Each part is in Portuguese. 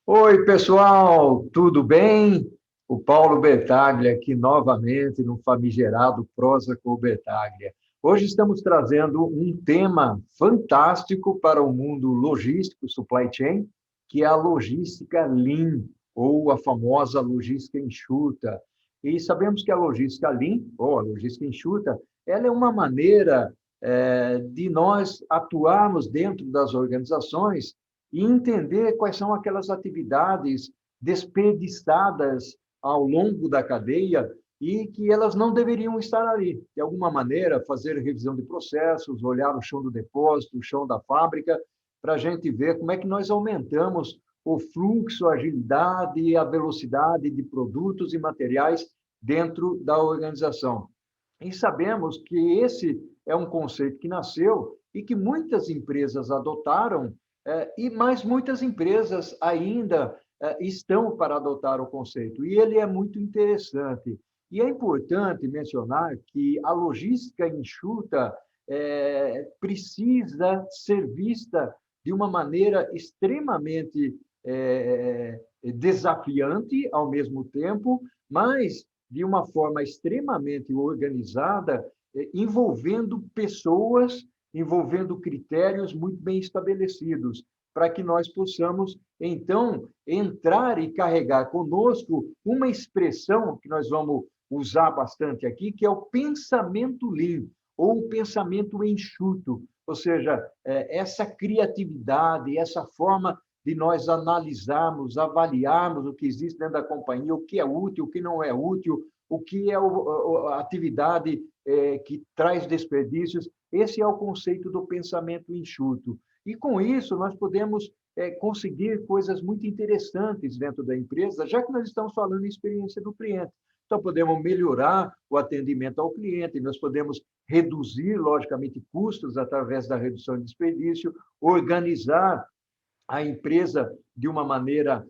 Oi, pessoal, tudo bem? O Paulo Bertaglia aqui novamente no famigerado Prosa com o Bertaglia. Hoje estamos trazendo um tema fantástico para o mundo logístico, supply chain, que é a logística Lean, ou a famosa logística enxuta. E sabemos que a logística Lean, ou a logística enxuta, ela é uma maneira de nós atuarmos dentro das organizações e entender quais são aquelas atividades desperdiçadas ao longo da cadeia e que elas não deveriam estar ali. De alguma maneira, fazer revisão de processos, olhar o chão do depósito, o chão da fábrica, para a gente ver como é que nós aumentamos o fluxo, a agilidade e a velocidade de produtos e materiais dentro da organização. E sabemos que esse é um conceito que nasceu e que muitas empresas adotaram e mais muitas empresas ainda estão para adotar o conceito. E ele é muito interessante. E é importante mencionar que a logística enxuta precisa ser vista de uma maneira extremamente desafiante ao mesmo tempo, mas de uma forma extremamente organizada, envolvendo pessoas, envolvendo critérios muito bem estabelecidos, para que nós possamos, então, entrar e carregar conosco uma expressão que nós vamos usar bastante aqui, que é o pensamento lean, ou o pensamento enxuto, ou seja, essa criatividade, essa forma de nós analisarmos, avaliarmos o que existe dentro da companhia, o que é útil, o que não é útil, o que é a atividade que traz desperdícios. Esse é o conceito do pensamento enxuto. E com isso, nós podemos conseguir coisas muito interessantes dentro da empresa, já que nós estamos falando em experiência do cliente. Então, podemos melhorar o atendimento ao cliente, nós podemos reduzir, logicamente, custos através da redução de desperdício, organizar a empresa de uma maneira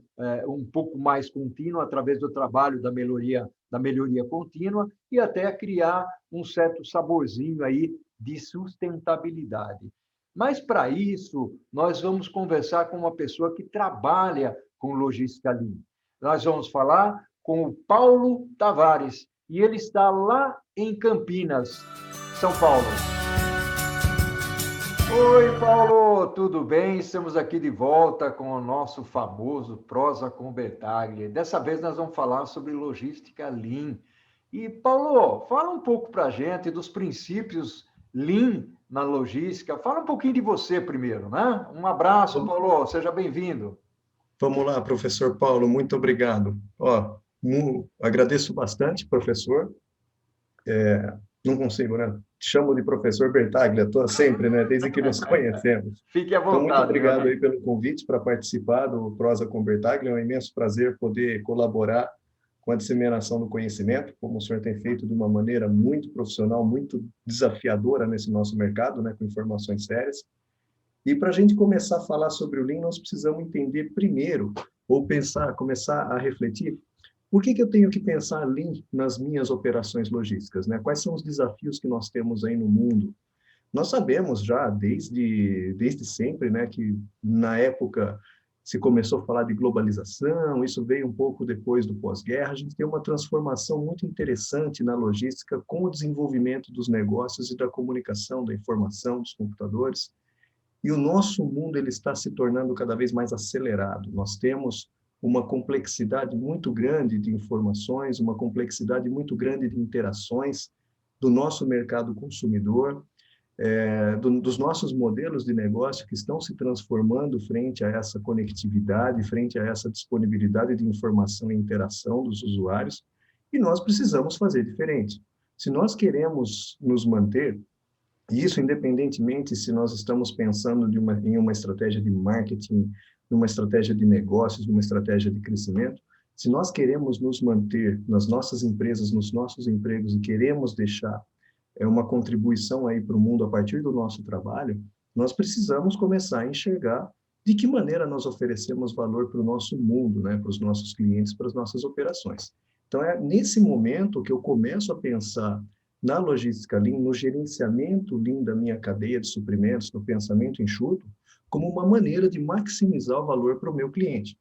um pouco mais contínua, através do trabalho da melhoria contínua, e até criar um certo saborzinho aí de sustentabilidade. Mas, para isso, nós vamos conversar com uma pessoa que trabalha com logística Lean. Nós vamos falar com o Paulo Tavares, e ele está lá em Campinas, São Paulo. Oi, Paulo, tudo bem? Estamos aqui de volta com o nosso famoso Prosa com Bertaglia. Dessa vez nós vamos falar sobre logística Lean. E, Paulo, fala um pouco para a gente dos princípios Lean na logística. Fala um pouquinho de você primeiro, né? Um abraço, Paulo, seja bem-vindo. Vamos lá, professor Paulo, muito obrigado. Ó, agradeço bastante, professor. Não consigo, né? Te chamo de professor Bertaglia, estou sempre, né? Desde que nos conhecemos. Fique à Então, muito vontade, meu obrigado aí amigo. pelo convite para participar do Prosa com Bertaglia. É um imenso prazer poder colaborar com a disseminação do conhecimento, como o senhor tem feito de uma maneira muito profissional, muito desafiadora nesse nosso mercado, né? Com informações sérias. E para a gente começar a falar sobre o Lean, nós precisamos entender primeiro, ou pensar, começar a refletir, por que eu tenho que pensar Lean nas minhas operações logísticas, né? Quais são os desafios que nós temos aí no mundo? Nós sabemos já desde sempre, né, que na época se começou a falar de globalização, isso veio um pouco depois do pós-guerra, a gente tem uma transformação muito interessante na logística com o desenvolvimento dos negócios e da comunicação, da informação, dos computadores. E o nosso mundo ele está se tornando cada vez mais acelerado. Nós temos uma complexidade muito grande de informações, uma complexidade muito grande de interações do nosso mercado consumidor, dos nossos modelos de negócio que estão se transformando frente a essa conectividade, frente a essa disponibilidade de informação e interação dos usuários, e nós precisamos fazer diferente. Se nós queremos nos manter e isso, independentemente se nós estamos pensando em uma estratégia de marketing, numa estratégia de negócios, numa estratégia de crescimento, se nós queremos nos manter nas nossas empresas, nos nossos empregos e queremos deixar uma contribuição aí para o mundo a partir do nosso trabalho, nós precisamos começar a enxergar de que maneira nós oferecemos valor para o nosso mundo, né, para os nossos clientes, para as nossas operações. Então, é nesse momento que eu começo a pensar na logística Lean, no gerenciamento Lean da minha cadeia de suprimentos, no pensamento enxuto, como uma maneira de maximizar o valor para o meu cliente.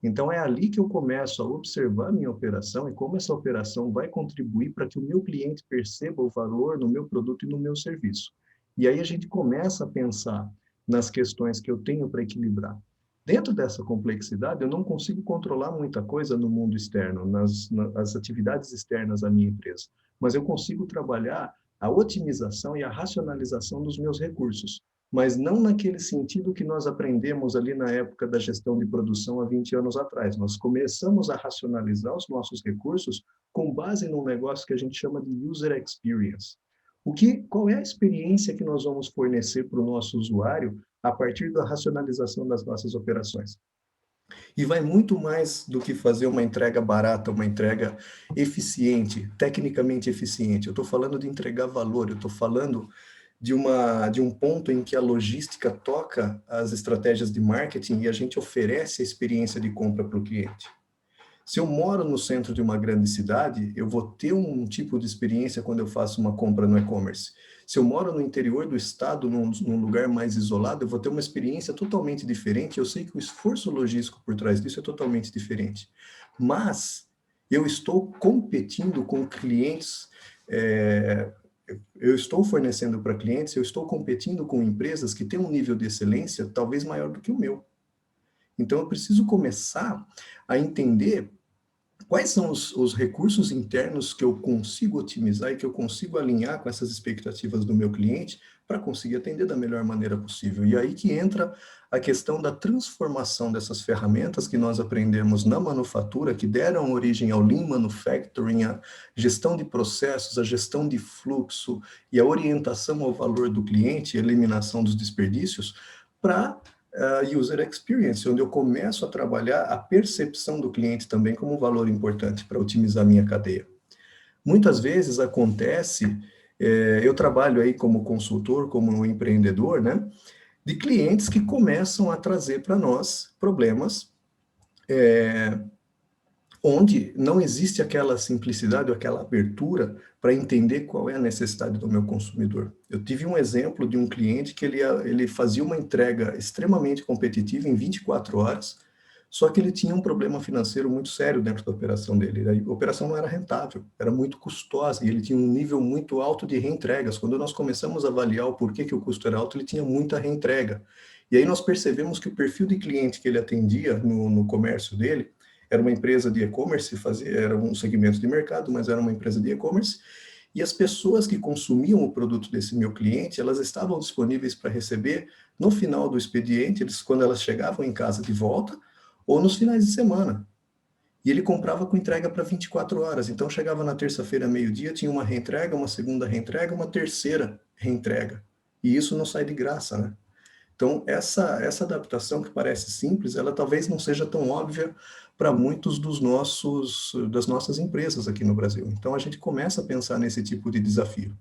Então, é ali que eu começo a observar a minha operação e como essa operação vai contribuir para que o meu cliente perceba o valor no meu produto e no meu serviço. E aí a gente começa a pensar nas questões que eu tenho para equilibrar. Dentro dessa complexidade, eu não consigo controlar muita coisa no mundo externo, nas atividades externas da minha empresa, mas eu consigo trabalhar a otimização e a racionalização dos meus recursos, mas não naquele sentido que nós aprendemos ali na época da gestão de produção há 20 anos atrás. Nós começamos a racionalizar os nossos recursos com base num negócio que a gente chama de user experience. Qual é a experiência que nós vamos fornecer para o nosso usuário a partir da racionalização das nossas operações? E vai muito mais do que fazer uma entrega barata, uma entrega eficiente, tecnicamente eficiente. Eu estou falando de entregar valor, eu estou falando de um ponto em que a logística toca as estratégias de marketing e a gente oferece a experiência de compra para o cliente. Se eu moro no centro de uma grande cidade, eu vou ter um tipo de experiência quando eu faço uma compra no e-commerce. Se eu moro no interior do estado, num lugar mais isolado, eu vou ter uma experiência totalmente diferente. Eu sei que o esforço logístico por trás disso é totalmente diferente. Mas eu estou competindo com clientes, eu estou fornecendo para clientes, eu estou competindo com empresas que têm um nível de excelência talvez maior do que o meu. Então, eu preciso começar a entender quais são os recursos internos que eu consigo otimizar e que eu consigo alinhar com essas expectativas do meu cliente para conseguir atender da melhor maneira possível. E aí que entra a questão da transformação dessas ferramentas que nós aprendemos na manufatura, que deram origem ao Lean Manufacturing, a gestão de processos, a gestão de fluxo e a orientação ao valor do cliente, a eliminação dos desperdícios, para user experience, onde eu começo a trabalhar a percepção do cliente também como um valor importante para otimizar a minha cadeia. Muitas vezes acontece, eu trabalho aí como consultor, como um empreendedor, né, de clientes que começam a trazer para nós problemas onde não existe aquela simplicidade ou aquela abertura para entender qual é a necessidade do meu consumidor. Eu tive um exemplo de um cliente que ele fazia uma entrega extremamente competitiva em 24 horas, só que ele tinha um problema financeiro muito sério dentro da operação dele. A operação não era rentável, era muito custosa e ele tinha um nível muito alto de reentregas. Quando nós começamos a avaliar o porquê que o custo era alto, ele tinha muita reentrega. E aí nós percebemos que o perfil de cliente que ele atendia no comércio dele era uma empresa de e-commerce, era um segmento de mercado, mas era uma empresa de e-commerce, e as pessoas que consumiam o produto desse meu cliente, elas estavam disponíveis para receber no final do expediente, quando elas chegavam em casa de volta, ou nos finais de semana. E ele comprava com entrega para 24 horas, então chegava na terça-feira, meio-dia, tinha uma reentrega, uma segunda reentrega, uma terceira reentrega. E isso não sai de graça, né? Então, essa adaptação que parece simples, ela talvez não seja tão óbvia para muitos das nossas empresas aqui no Brasil. Então, a gente começa a pensar nesse tipo de desafio.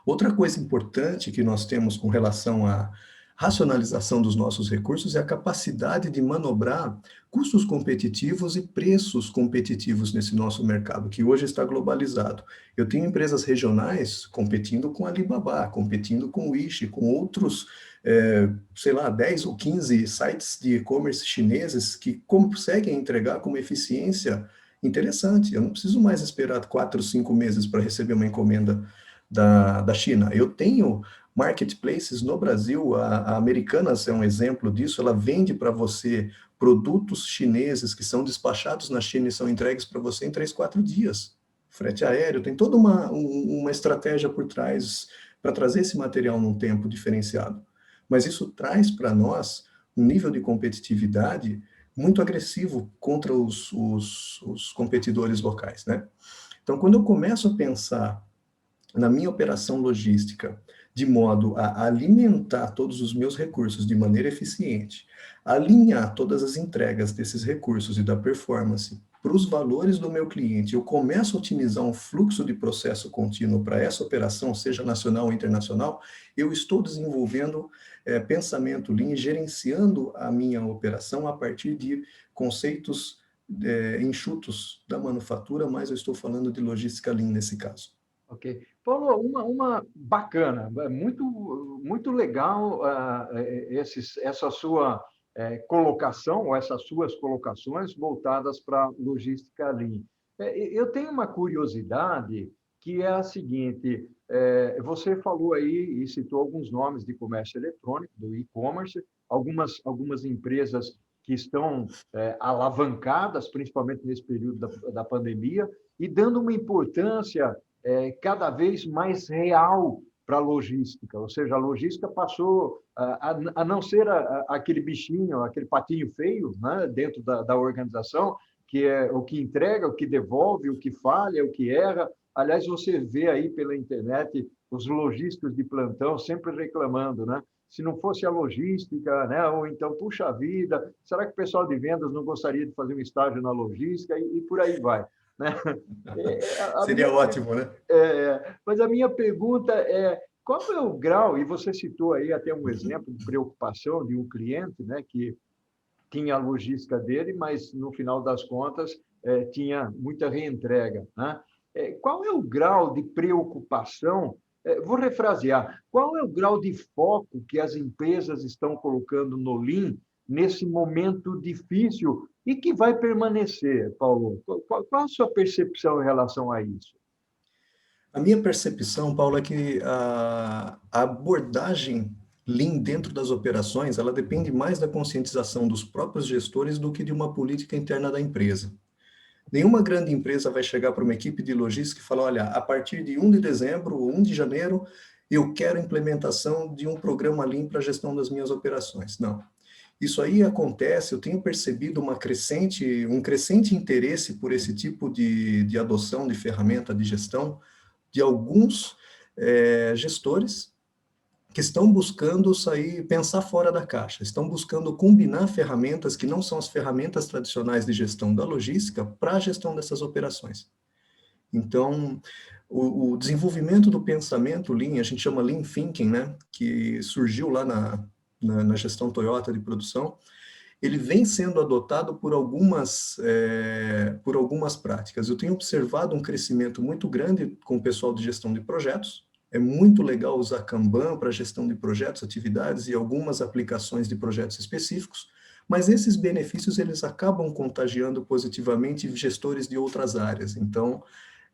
Outra coisa importante que nós temos com relação à racionalização dos nossos recursos é a capacidade de manobrar custos competitivos e preços competitivos nesse nosso mercado, que hoje está globalizado. Eu tenho empresas regionais competindo com a Alibaba, competindo com o Wish, com outros, sei lá, 10 ou 15 sites de e-commerce chineses que conseguem entregar com uma eficiência interessante. Eu não preciso mais esperar 4 ou 5 meses para receber uma encomenda da China. Eu tenho marketplaces no Brasil, a Americanas é um exemplo disso, ela vende para você produtos chineses que são despachados na China e são entregues para você em 3, 4 dias. Frete aéreo, tem toda uma estratégia por trás para trazer esse material num tempo diferenciado. Mas isso traz para nós um nível de competitividade muito agressivo contra os competidores locais, né? Então, quando eu começo a pensar na minha operação logística, de modo a alimentar todos os meus recursos de maneira eficiente, alinhar todas as entregas desses recursos e da performance para os valores do meu cliente, eu começo a otimizar um fluxo de processo contínuo para essa operação, seja nacional ou internacional, eu estou desenvolvendo pensamento Lean, gerenciando a minha operação a partir de conceitos enxutos da manufatura, mas eu estou falando de logística Lean nesse caso. Ok. Paulo, uma bacana, muito legal essa sua colocação, ou essas suas colocações voltadas para a logística Lean. Eu tenho uma curiosidade que é a seguinte, você falou aí e citou alguns nomes de comércio eletrônico, do e-commerce, algumas empresas que estão alavancadas, principalmente nesse período da pandemia, e dando uma importância cada vez mais real para a logística, ou seja, a logística passou a não ser aquele bichinho, aquele patinho feio, né, dentro da organização, que é o que entrega, o que devolve, o que falha, o que erra. Aliás, você vê aí pela internet os lojistas de plantão sempre reclamando, né? Se não fosse a logística, né? Ou então, puxa vida, será que o pessoal de vendas não gostaria de fazer um estágio na logística? E por aí vai, né? Seria ótimo, né? Mas a minha pergunta é, qual é o grau, e você citou aí até um exemplo de preocupação de um cliente, né, que tinha a logística dele, mas no final das contas tinha muita reentrega, né? Qual é o grau de preocupação? Vou refrasear. Qual é o grau de foco que as empresas estão colocando no Lean nesse momento difícil e que vai permanecer, Paulo? Qual a sua percepção em relação a isso? A minha percepção, Paulo, é que a abordagem Lean dentro das operações, ela depende mais da conscientização dos próprios gestores do que de uma política interna da empresa. Nenhuma grande empresa vai chegar para uma equipe de logística e falar, olha, a partir de 1 de dezembro ou 1 de janeiro, eu quero a implementação de um programa Lean para a gestão das minhas operações. Não. Isso aí acontece, eu tenho percebido um crescente interesse por esse tipo de adoção de ferramenta de gestão de alguns gestores que estão buscando pensar fora da caixa, estão buscando combinar ferramentas que não são as ferramentas tradicionais de gestão da logística para a gestão dessas operações. Então, o desenvolvimento do pensamento Lean, a gente chama Lean Thinking, né, que surgiu lá na gestão Toyota de produção, ele vem sendo adotado por algumas práticas. Eu tenho observado um crescimento muito grande com o pessoal de gestão de projetos. É muito legal usar Kanban para gestão de projetos, atividades e algumas aplicações de projetos específicos, mas esses benefícios eles acabam contagiando positivamente gestores de outras áreas. Então,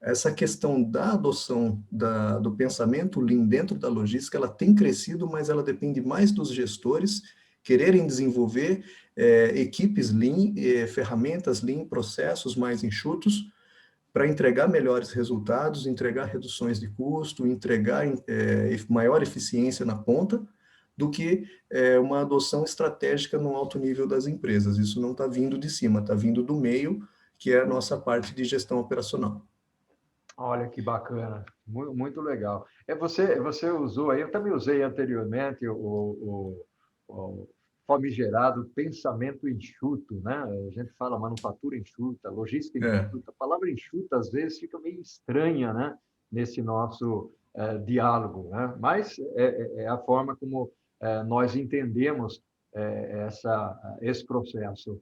essa questão da adoção do pensamento Lean dentro da logística, ela tem crescido, mas ela depende mais dos gestores quererem desenvolver equipes Lean, ferramentas Lean, processos mais enxutos, para entregar melhores resultados, entregar reduções de custo, entregar maior eficiência na ponta, do que uma adoção estratégica no alto nível das empresas. Isso não está vindo de cima, está vindo do meio, que é a nossa parte de gestão operacional. Olha que bacana, muito, muito legal. Você usou aí, eu também usei anteriormente o famigerado pensamento enxuto, né? A gente fala manufatura enxuta, logística enxuta. A palavra enxuta, às vezes, fica meio estranha, né? Nesse nosso diálogo, né? Mas é a forma como nós entendemos esse processo.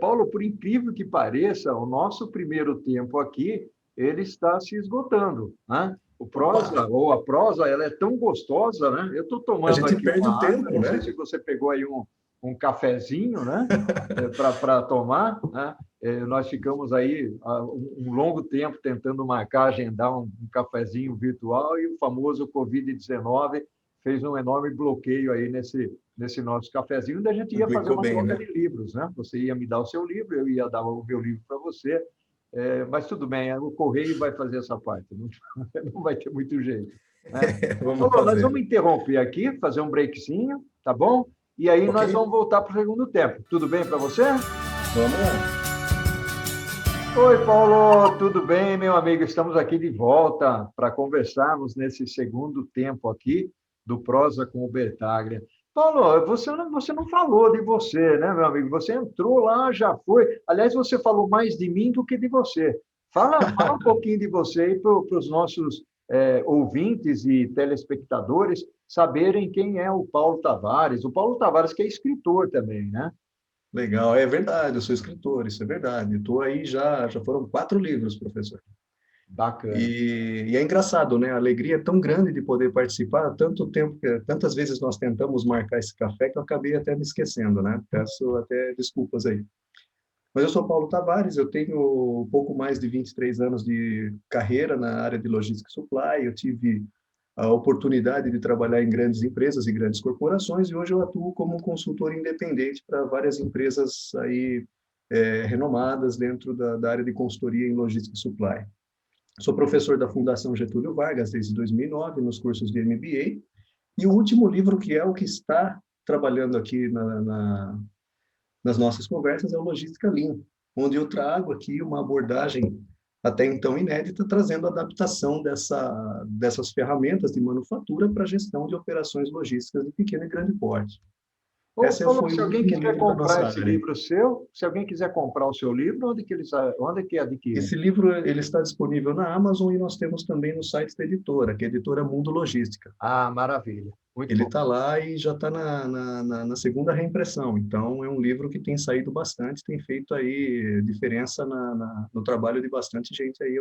Paulo, por incrível que pareça, o nosso primeiro tempo aqui ele está se esgotando, né? O prosa ou a prosa, ela é tão gostosa, né? Eu estou tomando aqui uma água, não sei se você pegou aí um cafezinho, né? Para tomar, né? Nós ficamos aí um longo tempo tentando marcar, agendar um cafezinho virtual e o famoso Covid-19 fez um enorme bloqueio aí nesse nosso cafezinho, onde a gente ia fazer uma troca de livros, né? Você ia me dar o seu livro, eu ia dar o meu livro para você. Mas tudo bem, o correio vai fazer essa parte, não vai ter muito jeito. Né? Nós vamos interromper aqui, fazer um breakzinho, tá bom? E aí nós vamos voltar para o segundo tempo. Tudo bem para você? Vamos lá. Oi, Paulo, tudo bem, meu amigo? Estamos aqui de volta para conversarmos nesse segundo tempo aqui do Prosa com o Bertaglia. Paulo, você não falou de você, né, meu amigo? Você entrou lá, já foi. Aliás, você falou mais de mim do que de você. Fala um pouquinho de você aí para os nossos ouvintes e telespectadores saberem quem é o Paulo Tavares. O Paulo Tavares que é escritor também, né? Legal, é verdade, eu sou escritor, isso é verdade. Estou aí já foram 4 livros, professor. Bacana. E é engraçado, né? A alegria é tão grande de poder participar, tanto tempo, tantas vezes nós tentamos marcar esse café que eu acabei até me esquecendo, né? Peço até desculpas aí. Mas eu sou Paulo Tavares, eu tenho pouco mais de 23 anos de carreira na área de logística e supply, eu tive a oportunidade de trabalhar em grandes empresas e grandes corporações, e hoje eu atuo como consultor independente para várias empresas aí renomadas dentro da área de consultoria em logística e supply. Sou professor da Fundação Getúlio Vargas desde 2009, nos cursos de MBA, e o último livro, que é o que está trabalhando aqui nas nossas conversas, é o Logística Lean, onde eu trago aqui uma abordagem até então inédita, trazendo adaptação dessas ferramentas de manufatura para a gestão de operações logísticas de pequeno e grande porte. Ô, Esse Paulo, foi se o alguém último quiser livro da comprar nossa esse área. livro seu, se alguém quiser comprar o seu livro, onde que adquire? Esse livro ele está disponível na Amazon e nós temos também no site da editora, que é a editora Mundo Logística. Ah, maravilha. Muito Ele bom. está lá e já está na segunda reimpressão. Então, é um livro que tem saído bastante, tem feito aí diferença no trabalho de bastante gente aí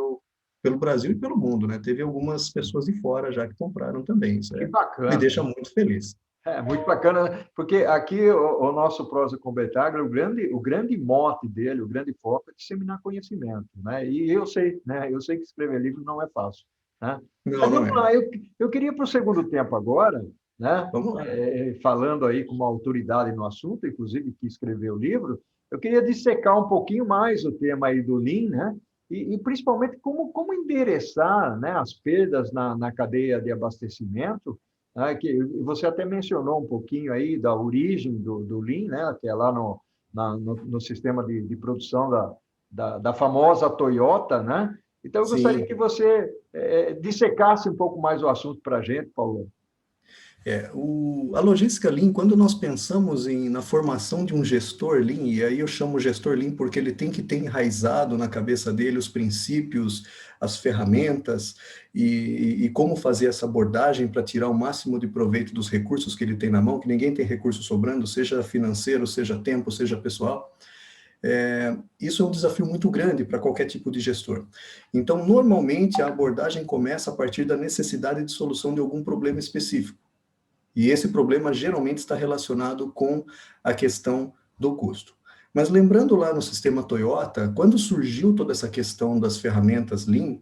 pelo Brasil e pelo mundo, né? Teve algumas pessoas de fora já que compraram também. Isso Que me bacana. deixa muito feliz. É muito bacana, né? Porque aqui o nosso Prosa com Betaglia, o grande mote dele, o grande foco é disseminar conhecimento, né? E eu sei, né? Eu sei que escrever livro não é fácil, né? Não, Mas não vamos é. lá, eu queria para o segundo tempo agora, né? Vamos lá. Falando aí com uma autoridade no assunto, inclusive que escreveu o livro, eu queria dissecar um pouquinho mais o tema aí do Lean, né? E principalmente como endereçar, né, as perdas na cadeia de abastecimento, que você até mencionou um pouquinho aí da origem do Lean, né, que é lá no sistema de produção da famosa Toyota, né? Então, eu gostaria que Sim. você dissecasse um pouco mais o assunto para a gente, Paulo. A logística Lean, quando nós pensamos na formação de um gestor Lean, e aí eu chamo gestor Lean porque ele tem que ter enraizado na cabeça dele os princípios, as ferramentas e como fazer essa abordagem para tirar o máximo de proveito dos recursos que ele tem na mão, que ninguém tem recurso sobrando, seja financeiro, seja tempo, seja pessoal. Isso é um desafio muito grande para qualquer tipo de gestor. Então, normalmente, a abordagem começa a partir da necessidade de solução de algum problema específico. E esse problema geralmente está relacionado com a questão do custo. Mas lembrando lá no sistema Toyota, quando surgiu toda essa questão das ferramentas Lean,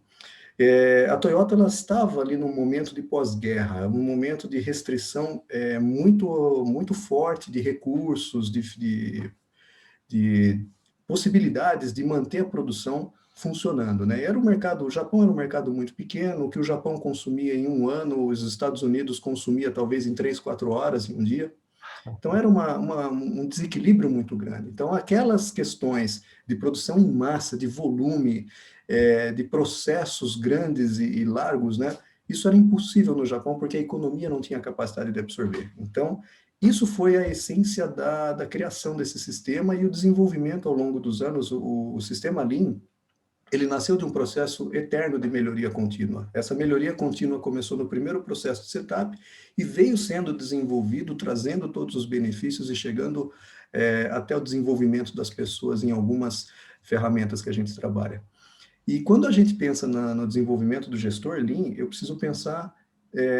a Toyota ela estava ali num momento de pós-guerra, um momento de restrição muito, muito forte de recursos, de possibilidades de manter a produção funcionando, né? Era um mercado, o Japão era um mercado muito pequeno, o que o Japão consumia em um ano, os Estados Unidos consumia talvez em 3, 4 horas em um dia. Então era um desequilíbrio muito grande. Então aquelas questões de produção em massa, de volume, de processos grandes e largos, né? Isso era impossível no Japão porque a economia não tinha capacidade de absorver. Então isso foi a essência da criação desse sistema e o desenvolvimento ao longo dos anos. O sistema Lean, ele nasceu de um processo eterno de melhoria contínua. Essa melhoria contínua começou no primeiro processo de setup e veio sendo desenvolvido, trazendo todos os benefícios e chegando até o desenvolvimento das pessoas em algumas ferramentas que a gente trabalha. E quando a gente pensa no desenvolvimento do gestor Lean, eu preciso pensar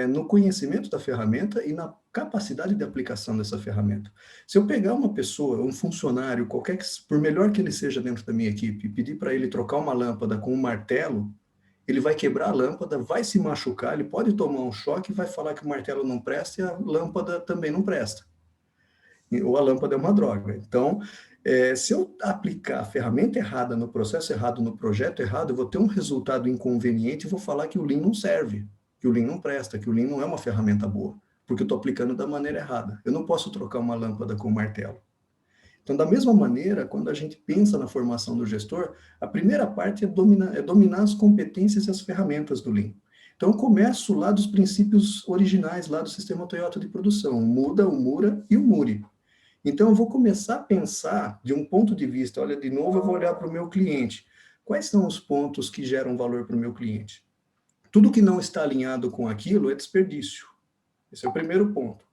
no conhecimento da ferramenta e na capacidade de aplicação dessa ferramenta. Se eu pegar uma pessoa, um funcionário, qualquer por melhor que ele seja dentro da minha equipe, e pedir para ele trocar uma lâmpada com um martelo, ele vai quebrar a lâmpada, vai se machucar, ele pode tomar um choque e vai falar que o martelo não presta e a lâmpada também não presta. Ou a lâmpada é uma droga. Então, se eu aplicar a ferramenta errada no processo errado, no projeto errado, eu vou ter um resultado inconveniente e vou falar que o Lean não serve, que o Lean não presta, que o Lean não é uma ferramenta boa, porque eu estou aplicando da maneira errada. Eu não posso trocar uma lâmpada com um martelo. Então, da mesma maneira, quando a gente pensa na formação do gestor, a primeira parte é dominar as competências e as ferramentas do Lean. Então, eu começo lá dos princípios originais lá do sistema Toyota de produção, o Muda, o Mura e o Muri. Então, eu vou começar a pensar de um ponto de vista, olha, de novo eu vou olhar para o meu cliente. Quais são os pontos que geram valor para o meu cliente? Tudo que não está alinhado com aquilo é desperdício. Esse é o primeiro ponto.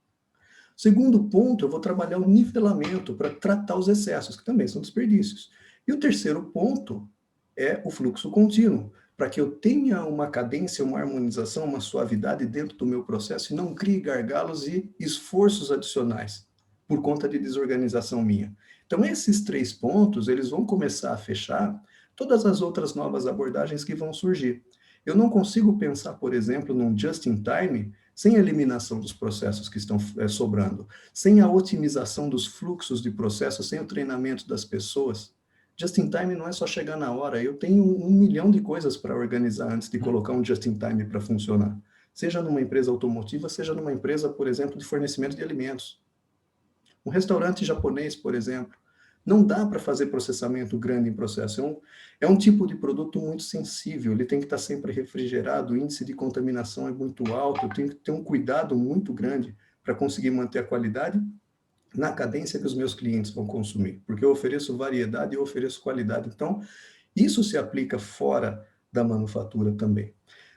Segundo ponto, eu vou trabalhar o nivelamento para tratar os excessos, que também são desperdícios. E o terceiro ponto é o fluxo contínuo. para que eu tenha uma cadência, uma harmonização, uma suavidade dentro do meu processo e não crie gargalos e esforços adicionais por conta de desorganização minha. Então, esses 3 pontos, eles vão começar a fechar todas as outras novas abordagens que vão surgir. Eu não consigo pensar, por exemplo, num just-in-time sem a eliminação dos processos que estão sobrando, sem a otimização dos fluxos de processos, sem o treinamento das pessoas. Just-in-time não é só chegar na hora, eu tenho 1 milhão de coisas para organizar antes de colocar um just-in-time para funcionar. Seja numa empresa automotiva, seja numa empresa, por exemplo, de fornecimento de alimentos. Um restaurante japonês, por exemplo, não dá para fazer processamento grande em processo. É um tipo de produto muito sensível, ele tem que estar sempre refrigerado, o índice de contaminação é muito alto, eu tenho que ter um cuidado muito grande para conseguir manter a qualidade na cadência que os meus clientes vão consumir, porque eu ofereço variedade e eu ofereço qualidade. Então, isso se aplica fora da manufatura também.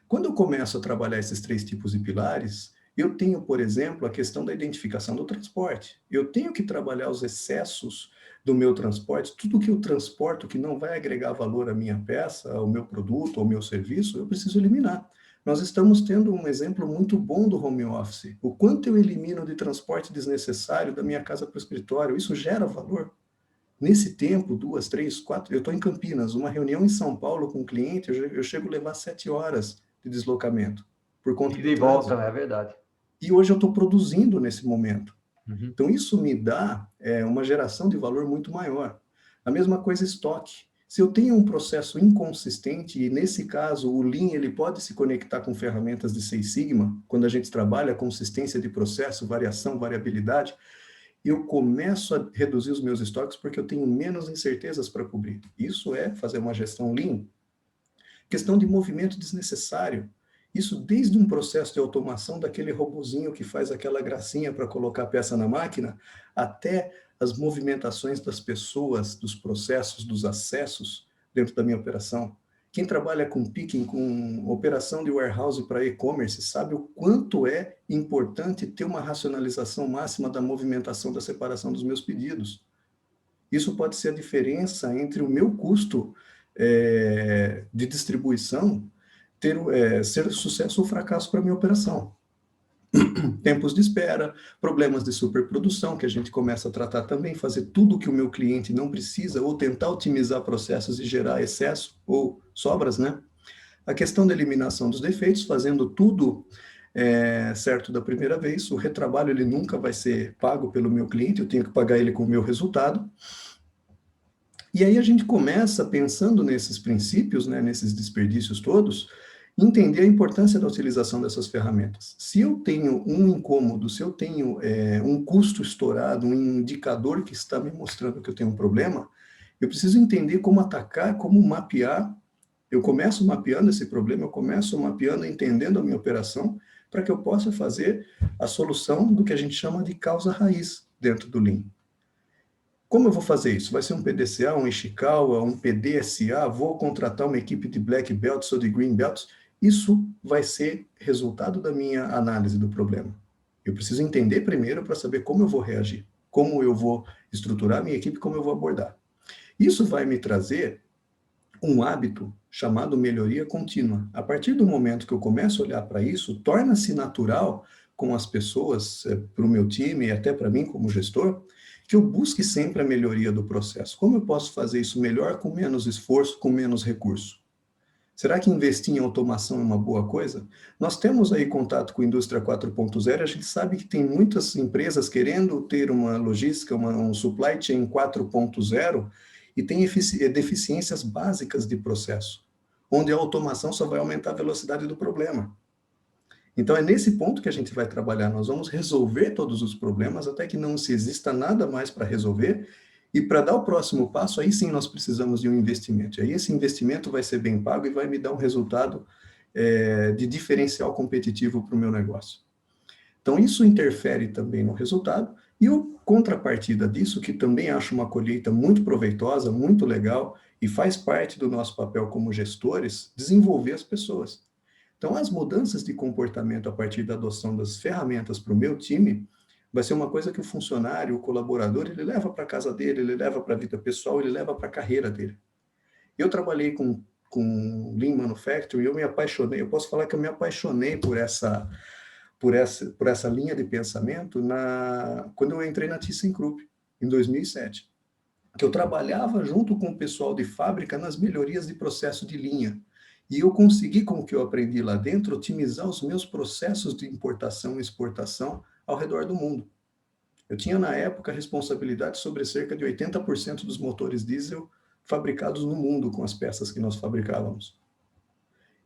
Quando eu começo a trabalhar esses 3 tipos de pilares, eu tenho, por exemplo, a questão da identificação do transporte. Eu tenho que trabalhar os excessos do meu transporte, tudo que eu transporto que não vai agregar valor à minha peça, ao meu produto, ao meu serviço, eu preciso eliminar. Nós estamos tendo um exemplo muito bom do home office. O quanto eu elimino de transporte desnecessário da minha casa para o escritório, isso gera valor. Nesse tempo, 2, 3, 4, eu estou em Campinas, uma reunião em São Paulo com um cliente, eu chego a levar 7 horas de deslocamento, por conta E do de volta, trânsito. é verdade. E hoje eu estou produzindo nesse momento. Uhum. Então, isso me dá uma geração de valor muito maior. A mesma coisa estoque. Se eu tenho um processo inconsistente, e nesse caso o Lean ele pode se conectar com ferramentas de Six Sigma, quando a gente trabalha consistência de processo, variação, variabilidade, eu começo a reduzir os meus estoques porque eu tenho menos incertezas para cobrir. Isso é fazer uma gestão Lean. Questão de movimento desnecessário. Isso desde um processo de automação daquele robozinho que faz aquela gracinha para colocar a peça na máquina, até as movimentações das pessoas, dos processos, dos acessos dentro da minha operação. Quem trabalha com picking, com operação de warehouse para e-commerce, sabe o quanto é importante ter uma racionalização máxima da movimentação, da separação dos meus pedidos. Isso pode ser a diferença entre o meu custo de distribuição ser sucesso ou fracasso para a minha operação. Tempos de espera, problemas de superprodução, que a gente começa a tratar também, fazer tudo que o meu cliente não precisa, ou tentar otimizar processos e gerar excesso ou sobras, né? A questão da eliminação dos defeitos, fazendo tudo certo da primeira vez, o retrabalho ele nunca vai ser pago pelo meu cliente, eu tenho que pagar ele com o meu resultado. E aí a gente começa, pensando nesses princípios, né, nesses desperdícios todos, entender a importância da utilização dessas ferramentas. Se eu tenho um incômodo, se eu tenho um custo estourado, um indicador que está me mostrando que eu tenho um problema, eu preciso entender como atacar, como mapear. Eu começo mapeando esse problema, eu começo mapeando, entendendo a minha operação, para que eu possa fazer a solução do que a gente chama de causa raiz dentro do Lean. Como eu vou fazer isso? Vai ser um PDCA, um Ishikawa, um PDSA? Vou contratar uma equipe de Black Belts ou de Green Belts? Isso vai ser resultado da minha análise do problema. Eu preciso entender primeiro para saber como eu vou reagir, como eu vou estruturar a minha equipe, como eu vou abordar. Isso vai me trazer um hábito chamado melhoria contínua. A partir do momento que eu começo a olhar para isso, torna-se natural com as pessoas, para o meu time e até para mim como gestor, que eu busque sempre a melhoria do processo. Como eu posso fazer isso melhor com menos esforço, com menos recurso? Será que investir em automação é uma boa coisa? Nós temos aí contato com a indústria 4.0, a gente sabe que tem muitas empresas querendo ter uma logística, um supply chain 4.0 e tem deficiências básicas de processo, onde a automação só vai aumentar a velocidade do problema. Então, é nesse ponto que a gente vai trabalhar. Nós vamos resolver todos os problemas até que não se exista nada mais para resolver. E para dar o próximo passo, aí sim nós precisamos de um investimento. E aí esse investimento vai ser bem pago e vai me dar um resultado de diferencial competitivo para o meu negócio. Então, isso interfere também no resultado. E o contrapartida disso, que também acho uma colheita muito proveitosa, muito legal, e faz parte do nosso papel como gestores, desenvolver as pessoas. Então, as mudanças de comportamento a partir da adoção das ferramentas para o meu time vai ser uma coisa que o funcionário, o colaborador, ele leva para a casa dele, ele leva para a vida pessoal, ele leva para a carreira dele. Eu trabalhei com com Lean Manufacturing, eu me apaixonei, eu posso falar que eu me apaixonei por essa linha de pensamento quando eu entrei na ThyssenKrupp, em 2007, que eu trabalhava junto com o pessoal de fábrica nas melhorias de processo de linha. E eu consegui, com o que eu aprendi lá dentro, otimizar os meus processos de importação e exportação ao redor do mundo. Eu tinha, na época, responsabilidade sobre cerca de 80% dos motores diesel fabricados no mundo com as peças que nós fabricávamos.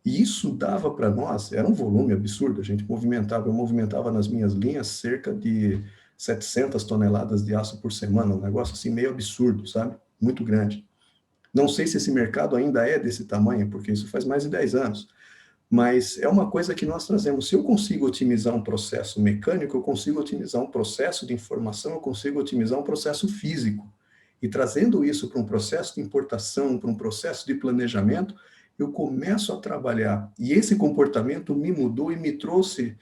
E isso dava para nós, era um volume absurdo, eu movimentava nas minhas linhas cerca de 700 toneladas de aço por semana, um negócio assim meio absurdo, sabe? Muito grande. Não sei se esse mercado ainda é desse tamanho, porque isso faz mais de 10 anos, mas é uma coisa que nós trazemos. Se eu consigo otimizar um processo mecânico, eu consigo otimizar um processo de informação, eu consigo otimizar um processo físico. E trazendo isso para um processo de importação, para um processo de planejamento, eu começo a trabalhar. E esse comportamento me mudou e me trouxe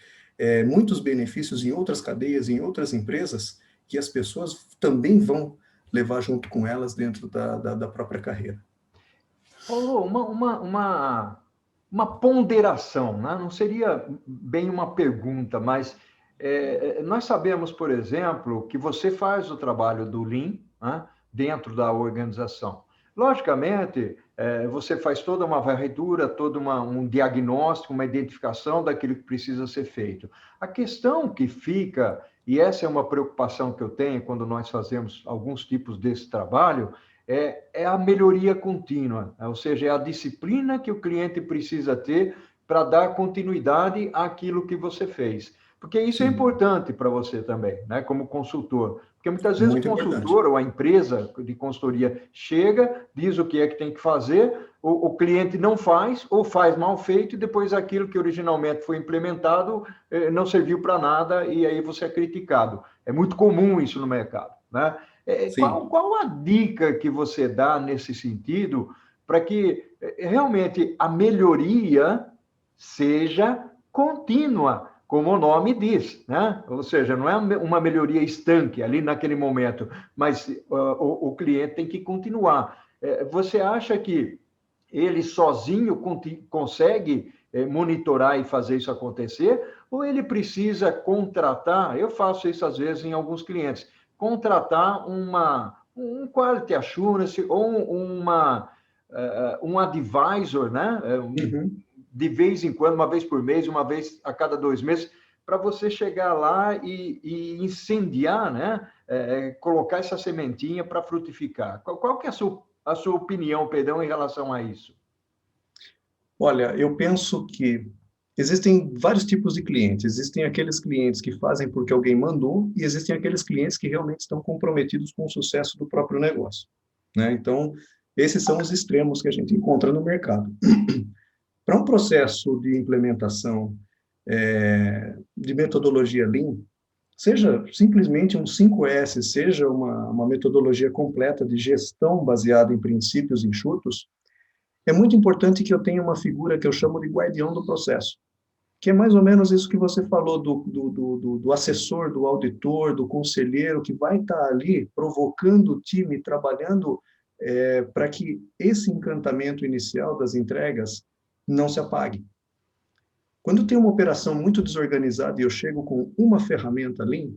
muitos benefícios em outras cadeias, em outras empresas, que as pessoas também vão levar junto com elas dentro da própria carreira. Paulo, uma ponderação, né? Não seria bem uma pergunta, mas nós sabemos, por exemplo, que você faz o trabalho do Lean, né, dentro da organização. Logicamente, você faz toda uma varredura, todo um diagnóstico, uma identificação daquilo que precisa ser feito. A questão que fica, e essa é uma preocupação que eu tenho quando nós fazemos alguns tipos desse trabalho, é a melhoria contínua, ou seja, é a disciplina que o cliente precisa ter para dar continuidade àquilo que você fez. Porque isso Sim. É importante para você também, né, como consultor. Porque muitas vezes Muito o consultor importante. ou a empresa de consultoria chega, diz o que é que tem que fazer, o cliente não faz, ou faz mal feito, e depois aquilo que originalmente foi implementado não serviu para nada, e aí você é criticado. É muito comum isso no mercado, né? Qual a dica que você dá nesse sentido para que realmente a melhoria seja contínua, como o nome diz, né? Ou seja, não é uma melhoria estanque ali naquele momento, mas o cliente tem que continuar. Você acha que ele sozinho consegue monitorar e fazer isso acontecer, ou ele precisa contratar? Eu faço isso às vezes em alguns clientes, contratar um quality assurance ou um advisor, né? Uhum. De vez em quando, uma vez por mês, uma vez a cada 2 meses, para você chegar lá e incendiar, né? Colocar essa sementinha para frutificar. Qual que é a sua opinião, perdão, em relação a isso? Olha, eu penso que existem vários tipos de clientes. Existem aqueles clientes que fazem porque alguém mandou e existem aqueles clientes que realmente estão comprometidos com o sucesso do próprio negócio, né? Então, esses são os extremos que a gente encontra no mercado. Para um processo de implementação de metodologia Lean, seja simplesmente um 5S, seja uma metodologia completa de gestão baseada em princípios enxutos, é muito importante que eu tenha uma figura que eu chamo de guardião do processo, que é mais ou menos isso que você falou do assessor, do auditor, do conselheiro, que vai estar ali provocando o time, trabalhando para que esse encantamento inicial das entregas não se apague. Quando tem uma operação muito desorganizada e eu chego com uma ferramenta Lean,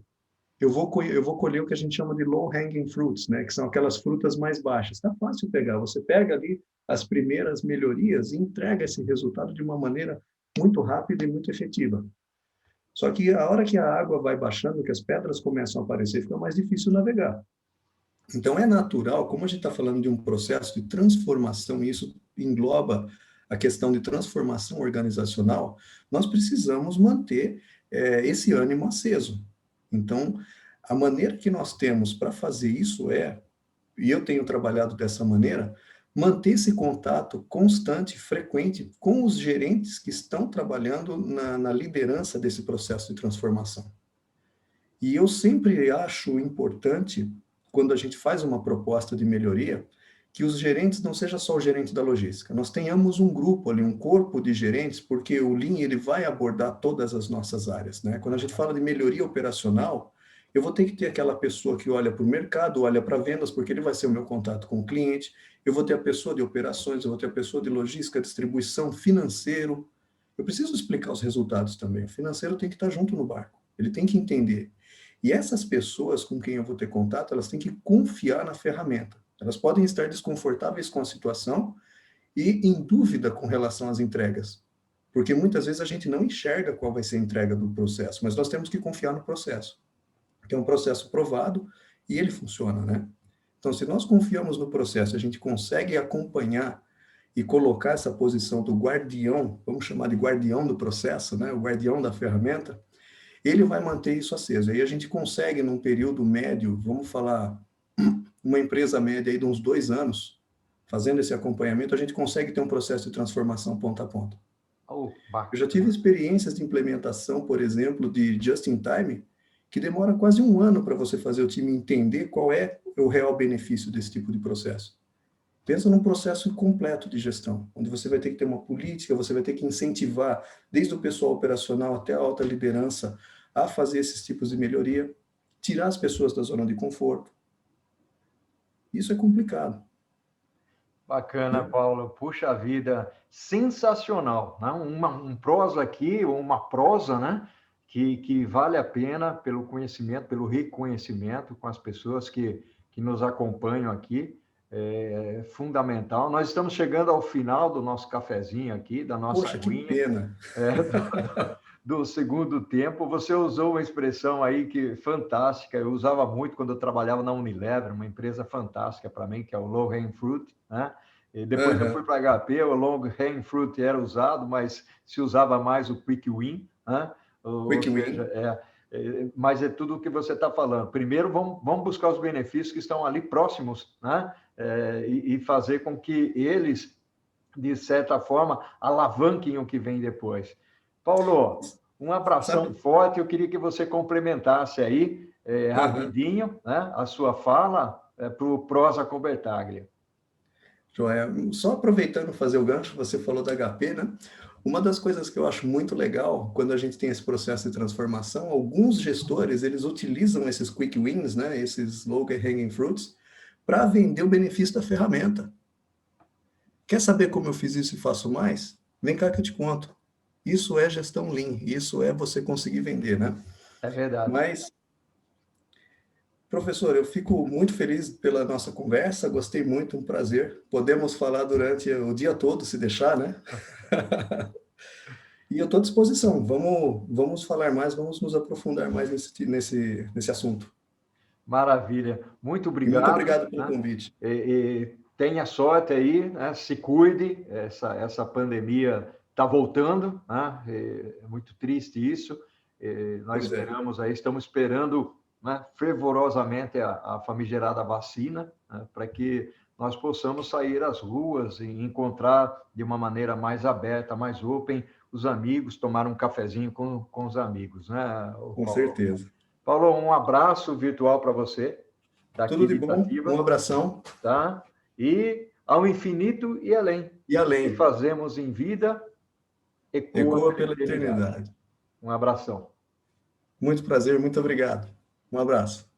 eu vou colher o que a gente chama de low-hanging fruits, né? Que são aquelas frutas mais baixas. Está fácil pegar. Você pega ali as primeiras melhorias e entrega esse resultado de uma maneira muito rápida e muito efetiva. Só que a hora que a água vai baixando, que as pedras começam a aparecer, fica mais difícil navegar. Então, é natural, como a gente está falando de um processo de transformação, e isso engloba a questão de transformação organizacional, nós precisamos manter esse ânimo aceso. Então, a maneira que nós temos para fazer isso e eu tenho trabalhado dessa maneira, manter esse contato constante, frequente, com os gerentes que estão trabalhando na liderança desse processo de transformação. E eu sempre acho importante, quando a gente faz uma proposta de melhoria, que os gerentes não seja só o gerente da logística, nós tenhamos um grupo ali, um corpo de gerentes, porque o Lean ele vai abordar todas as nossas áreas, né? Quando a gente fala de melhoria operacional, Eu vou ter que ter aquela pessoa que olha para o mercado, olha para vendas, porque ele vai ser o meu contato com o cliente. Eu vou ter a pessoa de operações, eu vou ter a pessoa de logística, distribuição, financeiro. Eu preciso explicar os resultados também. O financeiro tem que estar junto no barco. Ele tem que entender. E essas pessoas com quem eu vou ter contato, elas têm que confiar na ferramenta. Elas podem estar desconfortáveis com a situação e em dúvida com relação às entregas. Porque muitas vezes a gente não enxerga qual vai ser a entrega do processo, mas nós temos que confiar no processo. Que é um processo provado e ele funciona, né? Então, se nós confiamos no processo, a gente consegue acompanhar e colocar essa posição do guardião, vamos chamar de guardião do processo, né? O guardião da ferramenta, ele vai manter isso aceso. Aí a gente consegue, num período médio, vamos falar, uma empresa média aí de uns 2 anos, fazendo esse acompanhamento, a gente consegue ter um processo de transformação ponta a ponta. Oh, Eu já tive experiências de implementação, por exemplo, de just-in-time, que demora quase 1 ano para você fazer o time entender qual é o real benefício desse tipo de processo. Pensa num processo completo de gestão, onde você vai ter que ter uma política, você vai ter que incentivar, desde o pessoal operacional até a alta liderança, a fazer esses tipos de melhoria, tirar as pessoas da zona de conforto. Isso é complicado. bacana, Paulo. Puxa vida, sensacional, né? Um prosa aqui, ou uma prosa, né? Que vale a pena pelo conhecimento, pelo reconhecimento com as pessoas que nos acompanham aqui. É fundamental. Nós estamos chegando ao final do nosso cafezinho aqui, da nossa Poxa, que aguinha. pena. Do segundo tempo. Você usou uma expressão aí que fantástica, eu usava muito quando eu trabalhava na Unilever, uma empresa fantástica para mim, que é o low hanging fruit, né? E depois eu fui para a HP, o long hanging fruit era usado, mas se usava mais o quick win, né? Ou seja, mas é tudo o que você está falando. Primeiro, vamos buscar os benefícios que estão ali próximos, né? E fazer com que eles, de certa forma, alavanquem o que vem depois. Paulo, um abração forte. Eu queria que você complementasse aí, rapidinho, né, a sua fala para o Prosa com Bertaglia. Joia. Só aproveitando fazer o gancho, você falou da HP, né? Uma das coisas que eu acho muito legal quando a gente tem esse processo de transformação, alguns gestores, eles utilizam esses quick wins, né, esses low hanging fruits, para vender o benefício da ferramenta. Quer saber como eu fiz isso e faço mais? Vem cá que eu te conto. Isso é gestão Lean, isso é você conseguir vender, né? É verdade. Mas, professor, eu fico muito feliz pela nossa conversa, gostei muito, um prazer. Podemos falar durante o dia todo, se deixar, né? E eu estou à disposição. Vamos falar mais, vamos nos aprofundar mais nesse assunto. Maravilha. Muito obrigado. E muito obrigado pelo convite. Tenha sorte aí, né? Se cuide. Essa pandemia está voltando, né? É muito triste isso. Nós esperamos aí, estamos esperando, né, fervorosamente a famigerada vacina, né, para que nós possamos sair às ruas e encontrar de uma maneira mais aberta, mais open, os amigos, tomar um cafezinho com os amigos, né? Com certeza. Paulo, um abraço virtual para você. Tudo de bom, um abração. Tá? E ao infinito e além. E além. O que fazemos em vida, ecoa pela eternidade. Um abração. Muito prazer, muito obrigado. Um abraço.